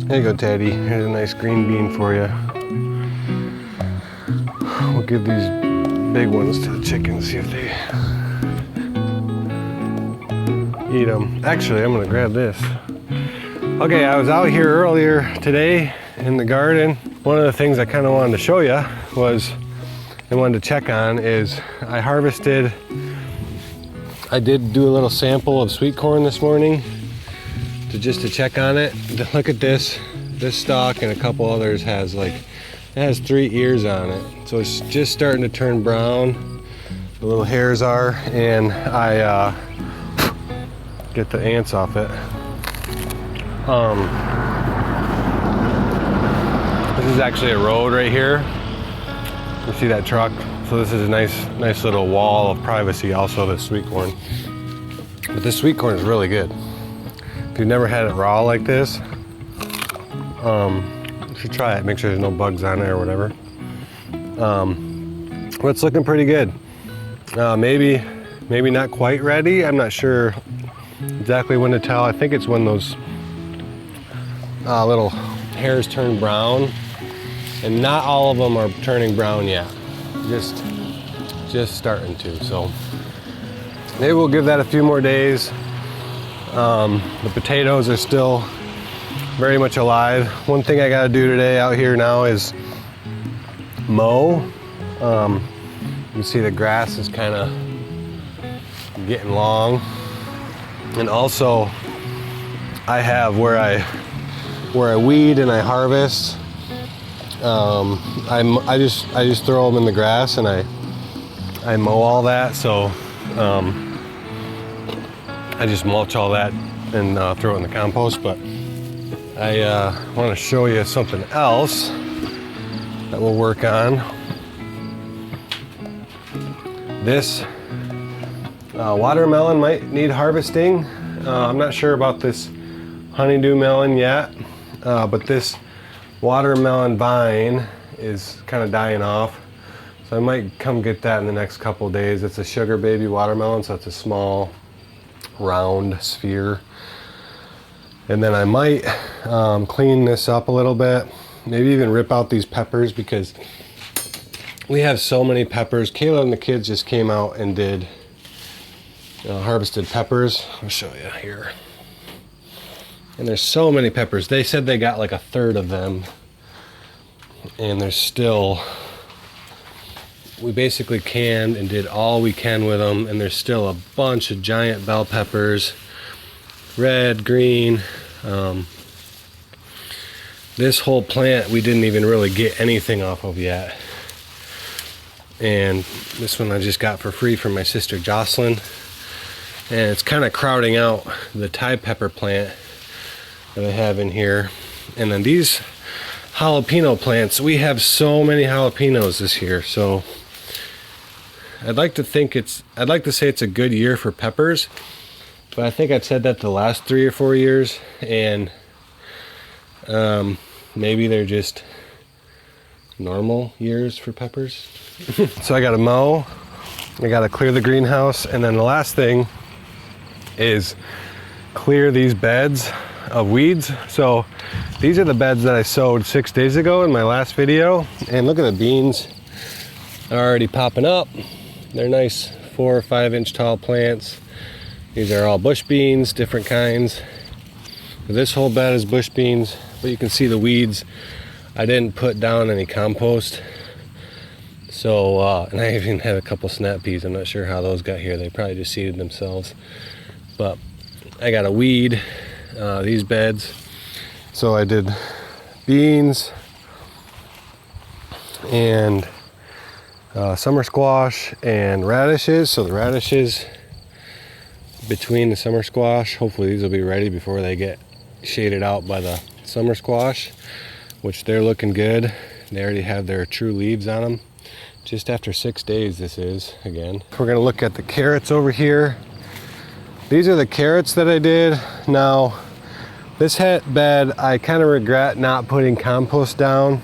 There you go, Teddy. Here's a nice green bean for you. We'll give these big ones to the chickens, see if they eat them. Actually, I'm gonna grab this. Okay, I was out here earlier today in the garden. One of the things I kind of wanted to show you was, I wanted to check on is I did do a little sample of sweet corn this morning just to check on it. Look at this stalk and a couple others has it has 3 ears on it. So it's just starting to turn brown. The little hairs are, and I get the ants off it. This is actually a road right here. You see that truck? So this is a nice little wall of privacy, also the sweet corn. But this sweet corn is really good. If you've never had it raw like this, you should try it. Make sure there's no bugs on it or whatever. But it's looking pretty good. Maybe not quite ready. I'm not sure exactly when to tell. I think it's when those little hairs turn brown, and not all of them are turning brown yet. Just starting to. So maybe we'll give that a few more days. The potatoes are still very much alive. One thing I gotta do today out here now is mow. You can see the grass is kind of getting long. And also I have where I weed and I harvest. I just throw them in the grass and I mow all that. So I just mulch all that and throw it in the compost. But I want to show you something else that we'll work on. This watermelon might need harvesting. I'm not sure about this honeydew melon yet, but this watermelon vine is kind of dying off. So I might come get that in the next couple of days. It's a sugar baby watermelon, so it's a small round sphere. And then I might clean this up a little bit, maybe even rip out these peppers, because we have so many peppers. Kayla and the kids just came out and did harvested peppers. I'll show you here. And there's so many peppers. They said they got like a third of them, and there's still, we basically canned and did all we can with them, and there's still a bunch of giant bell peppers, red, green. This whole plant we didn't even really get anything off of yet. And this one I just got for free from my sister Jocelyn, and it's kind of crowding out the Thai pepper plant that I have in here. And then these jalapeno plants, we have so many jalapenos this year, so I'd like to say it's a good year for peppers, but I think I've said that the last 3 or 4 years, and maybe they're just normal years for peppers. So I gotta mow, I gotta clear the greenhouse, and then the last thing is clear these beds of weeds. So these are the beds that I sowed 6 days ago in my last video, and look at the beans are already popping up. They're nice 4 or 5 inch tall plants. These are all bush beans, different kinds. This whole bed is bush beans, but you can see the weeds. I didn't put down any compost. So, and I even had a couple snap peas. I'm not sure how those got here. They probably just seeded themselves. But I got to weed these beds. So I did beans and summer squash and radishes. So the radishes between the summer squash, hopefully these will be ready before they get shaded out by the summer squash, which they're looking good. They already have their true leaves on them. Just after 6 days this is, again. We're gonna look at the carrots over here. These are the carrots that I did. Now, this bed, I kind of regret not putting compost down.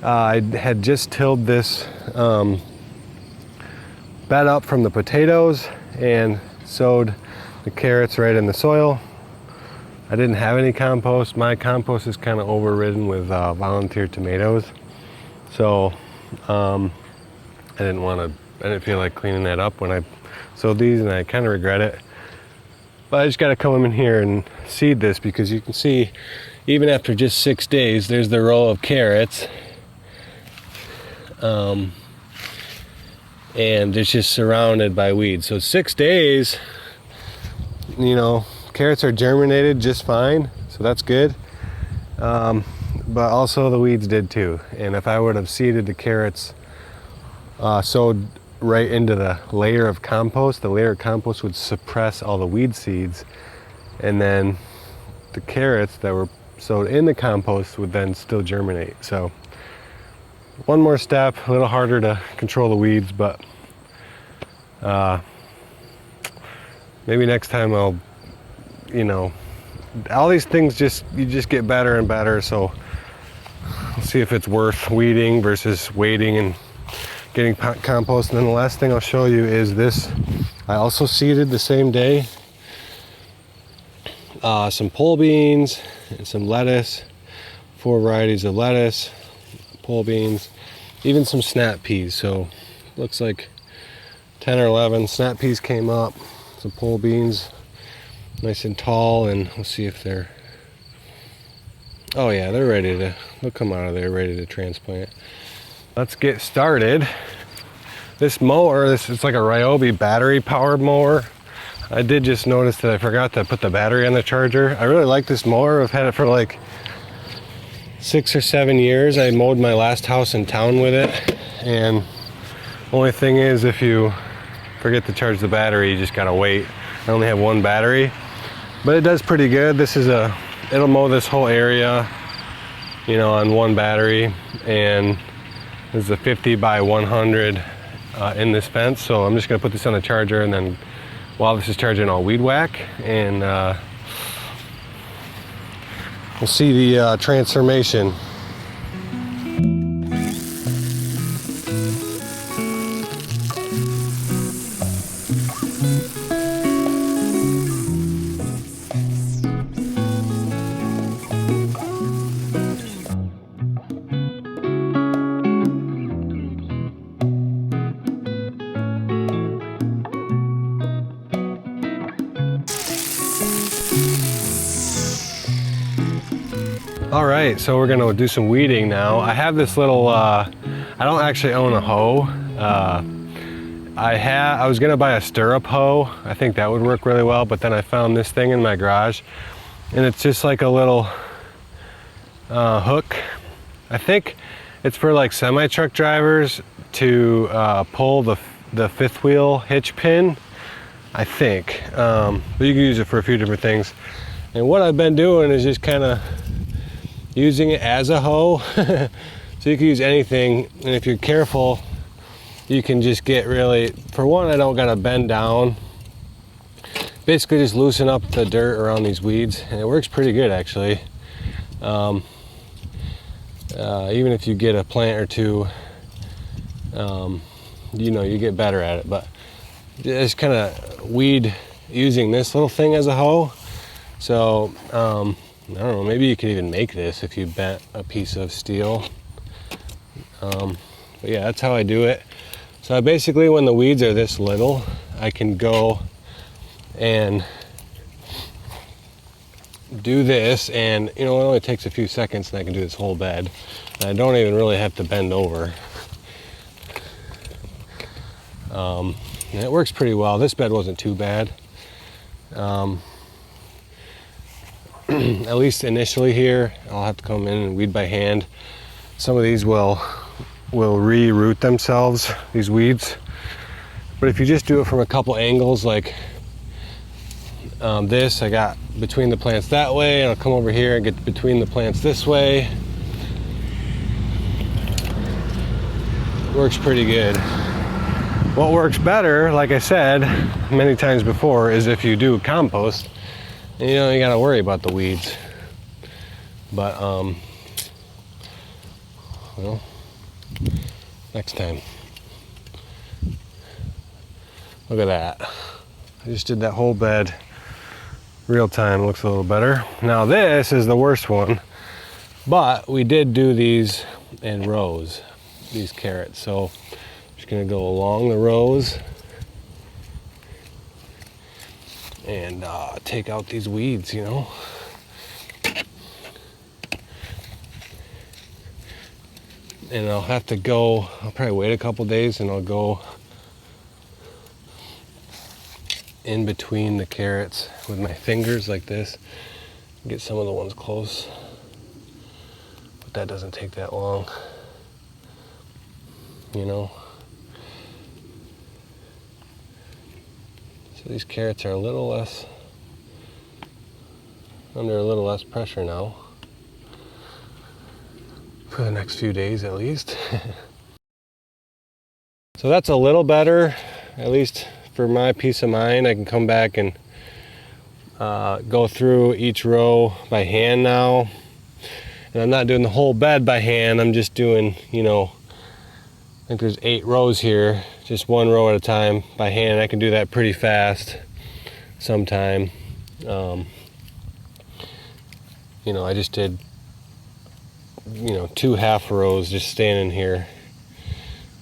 I had just tilled this bed up from the potatoes and sowed the carrots right in the soil. I didn't have any compost. My compost is kind of overridden with volunteer tomatoes. So I didn't feel like cleaning that up when I sowed these, and I kind of regret it. But I just got to come in here and seed this, because you can see even after just 6 days, there's the row of carrots. And it's just surrounded by weeds. So 6 days, you know, carrots are germinated just fine, so that's good. But also the weeds did too. And if I would have seeded the carrots, sowed right into the layer of compost, the layer of compost would suppress all the weed seeds, and then the carrots that were sowed in the compost would then still germinate. So one more step, a little harder to control the weeds, but maybe next time I'll, you know, all these things you just get better and better. So we'll see if it's worth weeding versus waiting and getting compost. And then the last thing I'll show you is this. I also seeded the same day some pole beans and some lettuce, 4 varieties of lettuce, pole beans, even some snap peas. So looks like 10 or 11 snap peas came up, some pole beans, nice and tall, and we'll see if they're, oh yeah, they're ready to, they'll come out of there ready to transplant. Let's get started. This mower, it's like a Ryobi battery powered mower. I did just notice that I forgot to put the battery on the charger. I really like this mower. I've had it for like 6 or 7 years. I mowed my last house in town with it, and only thing is, if you forget to charge the battery, you just gotta wait. I only have 1 battery, but it does pretty good. This is it'll mow this whole area, you know, on 1 battery, and this is a 50 by 100 in this fence. So I'm just gonna put this on the charger, and then while this is charging, I'll weed whack, and we'll see the transformation. All right, so we're gonna do some weeding now. I have this little, I don't actually own a hoe. I was gonna buy a stirrup hoe. I think that would work really well, but then I found this thing in my garage, and it's just like a little hook. I think it's for like semi-truck drivers to pull the 5th wheel hitch pin, I think. But you can use it for a few different things. And what I've been doing is just kind of using it as a hoe. So you can use anything, and if you're careful, you can just get really, for one, I don't gotta bend down. Basically just loosen up the dirt around these weeds, and it works pretty good actually. Even if you get a plant or two, you know, you get better at it. But just kind of weed using this little thing as a hoe. So I don't know, maybe you could even make this if you bent a piece of steel. But yeah, that's how I do it. So basically, when the weeds are this little, I can go and do this, and you know, it only takes a few seconds and I can do this whole bed. And I don't even really have to bend over. And it works pretty well. This bed wasn't too bad. At least initially here, I'll have to come in and weed by hand. Some of these will re-root themselves, these weeds. But if you just do it from a couple angles, like this, I got between the plants that way, and I'll come over here and get between the plants this way. Works pretty good. What works better, like I said many times before, is if you do compost. And you don't gotta worry about the weeds. But well, next time. Look at that. I just did that whole bed Real time looks a little better. Now this is the worst one, but we did do these in rows, these carrots. So I'm just gonna go along the rows and take out these weeds, you know. And I'll have to go, I'll probably wait a couple days and I'll go in between the carrots with my fingers like this, get some of the ones close, but that doesn't take that long, you know. So these carrots are a little less, under a little less pressure now, for the next few days at least. So that's a little better, at least for my peace of mind. I can come back and go through each row by hand now. And I'm not doing the whole bed by hand, I'm just doing, you know, I think there's 8 rows here, just one row at a time by hand. I can do that pretty fast sometime. You know, I just did, you know, 2 half rows just standing here.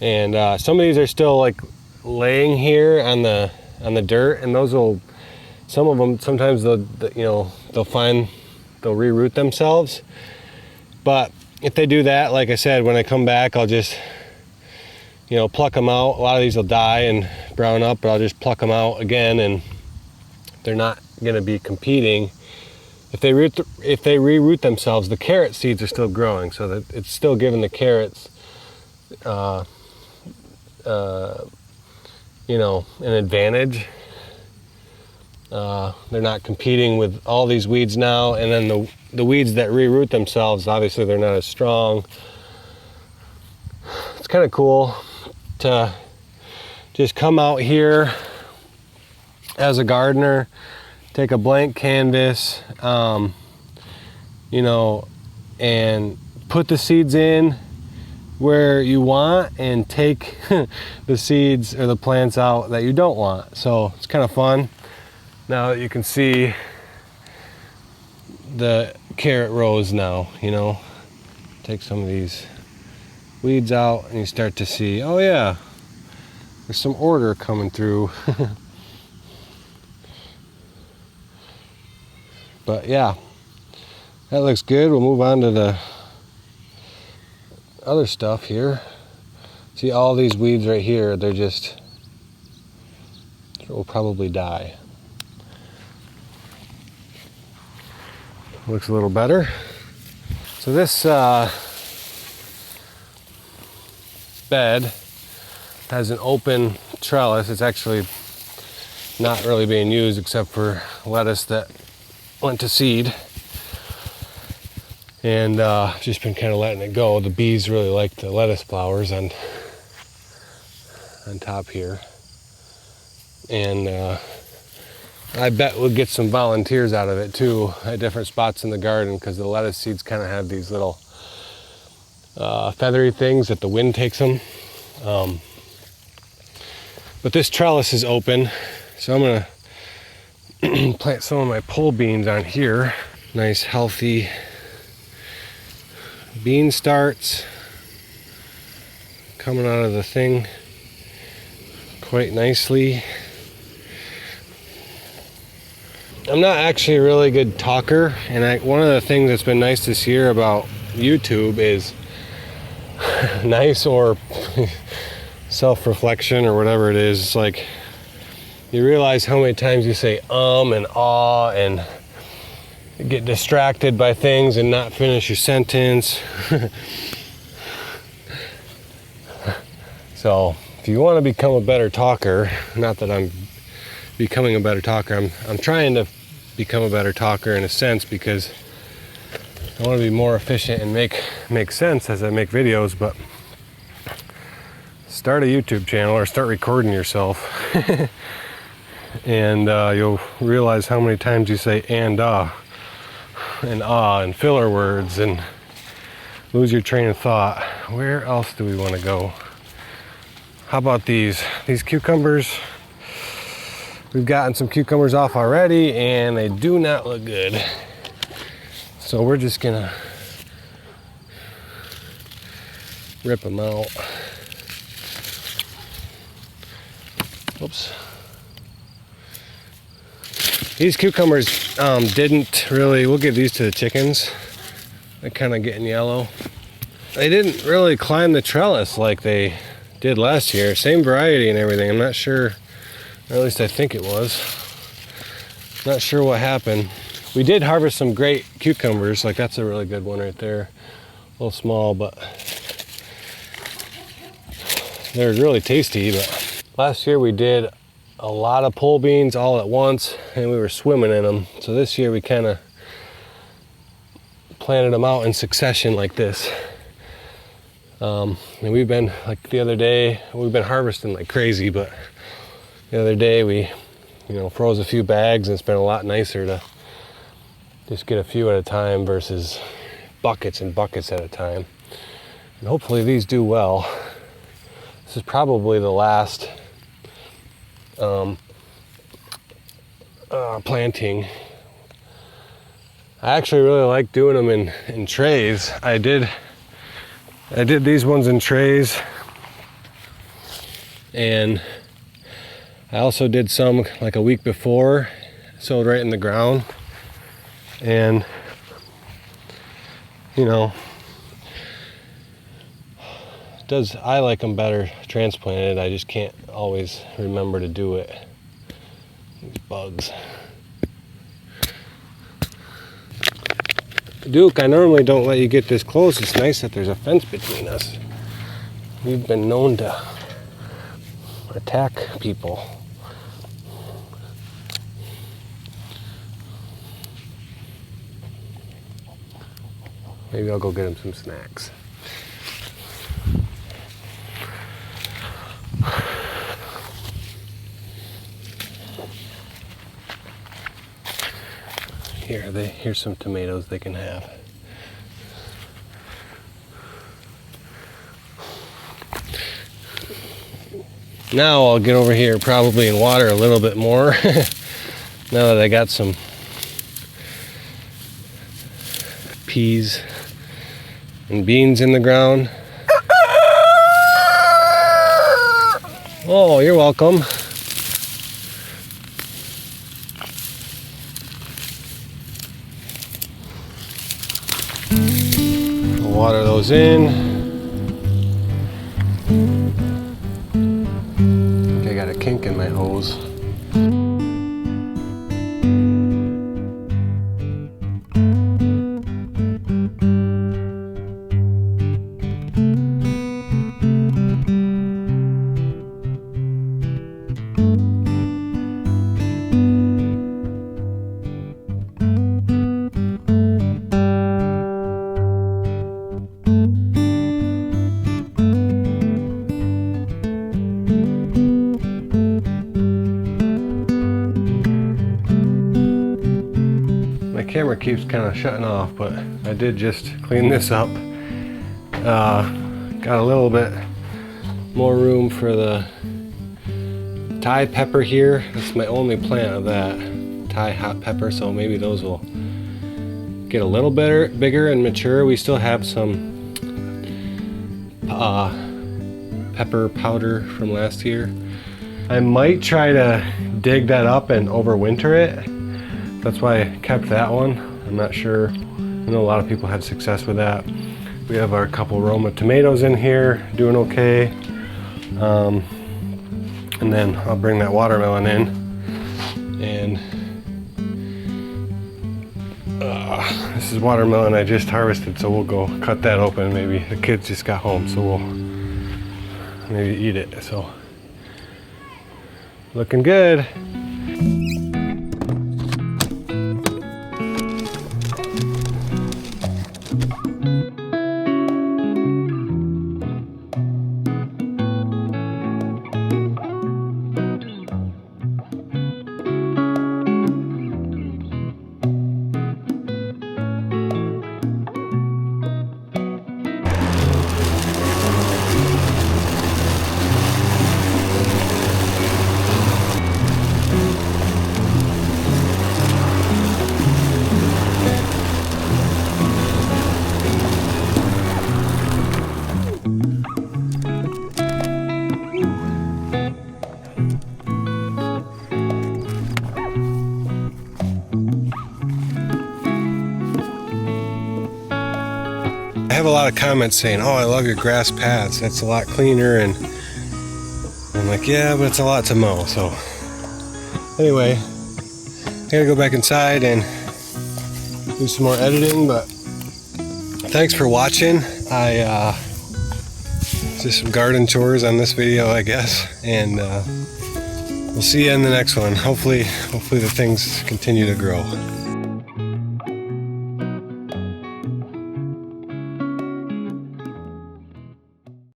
And some of these are still like laying here on the dirt, and those will, some of them sometimes they'll reroot themselves. But if they do that, like I said, when I come back, I'll just, you know, pluck them out. A lot of these will die and brown up, but I'll just pluck them out again, and they're not going to be competing. If they reroot themselves, the carrot seeds are still growing, so that it's still giving the carrots you know, an advantage. They're not competing with all these weeds now, and then the weeds that reroot themselves, obviously they're not as strong. It's kind of cool to just come out here as a gardener, take a blank canvas, you know, and put the seeds in where you want, and take the seeds or the plants out that you don't want. So it's kind of fun. Now you can see the carrot rows now, you know. Take some of these weeds out and you start to see, oh yeah, there's some order coming through. But yeah, that looks good. We'll move on to the other stuff here. See all these weeds right here, they're just, will probably die. Looks a little better. So this bed has an open trellis. It's actually not really being used except for lettuce that went to seed. And just been kind of letting it go. The bees really like the lettuce flowers on top here. And I bet we'll get some volunteers out of it too at different spots in the garden, because the lettuce seeds kind of have these little feathery things that the wind takes them. But this trellis is open, so I'm gonna plant some of my pole beans on here. Nice healthy bean starts coming out of the thing quite nicely. I'm not actually a really good talker, and one of the things that's been nice this year about YouTube is nice, or self-reflection or whatever it is. It's like you realize how many times you say and ah and get distracted by things and not finish your sentence. So if you want to become a better talker, not that I'm becoming a better talker, I'm trying to become a better talker in a sense, because I want to be more efficient and make sense as I make videos. But start a YouTube channel or start recording yourself and you'll realize how many times you say and filler words and lose your train of thought. Where else do we want to go? How about these cucumbers? We've gotten some cucumbers off already and they do not look good. So we're just gonna rip them out. Oops. These cucumbers didn't really, we'll give these to the chickens. They're kind of getting yellow. They didn't really climb the trellis like they did last year. Same variety and everything. I'm not sure, or at least I think it was. Not sure what happened. We did harvest some great cucumbers. Like that's a really good one right there. A little small, but they're really tasty. But last year we did a lot of pole beans all at once and we were swimming in them. So this year we kind of planted them out in succession like this. And we've been, like the other day, we've been harvesting like crazy, but the other day we, froze a few bags and it's been a lot nicer to just get a few at a time versus buckets and buckets at a time. And hopefully these do well. This is probably the last planting. I actually really like doing them in trays. I did these ones in trays, and I also did some like a week before, sowed right in the ground. And I like them better transplanted. I just can't always remember to do it. These bugs. Duke, I normally don't let you get this close. It's nice that there's a fence between us. We've been known to attack people. Maybe I'll go get him some snacks. Here's some tomatoes they can have. Now I'll get over here probably and water a little bit more. Now that I got some peas and beans in the ground. Oh, you're welcome. Water those in. I think I got a kink in my hose. Camera keeps kind of shutting off, but I did just clean this up. Got a little bit more room for the Thai pepper here. That's my only plant of that Thai hot pepper, so maybe those will get a little bigger and mature. We still have some pepper powder from last year. I might try to dig that up and overwinter it. That's why I kept that one. I'm not sure. I know a lot of people had success with that. We have our couple Roma tomatoes in here, doing okay. And then I'll bring that watermelon in. And this is watermelon I just harvested, so we'll go cut that open. Maybe the kids just got home, so we'll maybe eat it. So looking good. have a lot of comments saying, oh, I love your grass paths. That's a lot cleaner. And I'm like, yeah, but it's a lot to mow. So anyway, I gotta go back inside and do some more editing, but thanks for watching. Just some garden chores on this video, I guess, and we'll see you in the next one. Hopefully the things continue to grow.